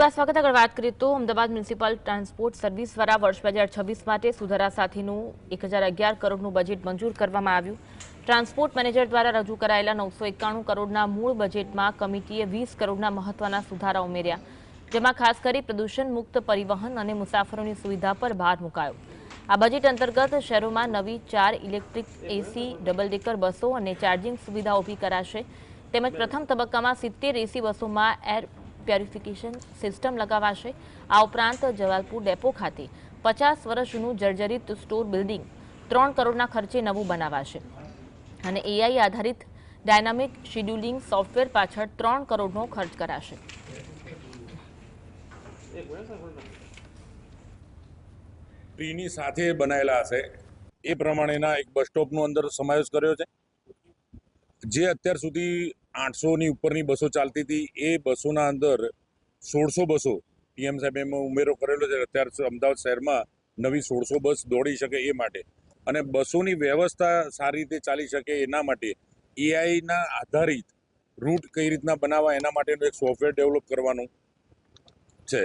સ્વાગત આગળ વાત કરીએ તો અમદાવાદ મ્યુનિસિપલ ટ્રાન્સપોર્ટ સર્વિસ દ્વારા વર્ષ 2026 માટે સુધારા સાથેનું 1011 કરોડનું બજેટ મંજૂર કરવામાં આવ્યું। ટ્રાન્સપોર્ટ મેનેજર દ્વારા રજૂ કરાયેલા 991 કરોડના મૂળ બજેટમાં કમિટીએ 20 કરોડના મહત્વના સુધારા ઉમેર્યા, જેમાં ખાસ કરી પ્રદૂષણ મુક્ત પરિવહન અને મુસાફરોની સુવિધા પર ભાર મુકાયો। આ બજેટ અંતર્ગત શહેરોમાં નવી 4 ઇલેક્ટ્રિક એસી ડબલ ડેકર બસો અને ચાર્જિંગ સુવિધા ઊભી કરાશે, તેમજ પ્રથમ તબક્કામાં 70 એસી બસોમાં એર પ્યોરિફિકેશન સિસ્ટમ લગાવાશે। આ ઉપરાંત જવાલપુર ડેપો ખાતે 50 વર્ષ જૂનું જર્જરિત સ્ટોર બિલ્ડિંગ 3 કરોડના ખર્ચે નવું બનાવાશે અને એઆઈ આધારિત ડાયનામિક શેડ્યુલિંગ સોફ્ટવેર પાછળ 3 કરોડનો ખર્ચ કરાશે। ની સાથે બનાયેલા હશે એ પ્રમાણેના એક બસ સ્ટોપનો અંદર સમાવેશ કર્યો છે। જે અત્યાર સુધી 800ની ઉપરની બસો ચાલતી હતી એ બસોના અંદર 1600 બસો પીએમ સાહેબ એમાં ઉમેરો કરેલો છે। અત્યારે અમદાવાદ શહેરમાં નવી 1600 બસ દોડી શકે એ માટે અને બસોની વ્યવસ્થા સારી રીતે ચાલી શકે એના માટે એઆઈના આધારિત રૂટ કઈ રીતના બનાવવા એના માટેનું એક સોફ્ટવેર ડેવલપ કરવાનું છે।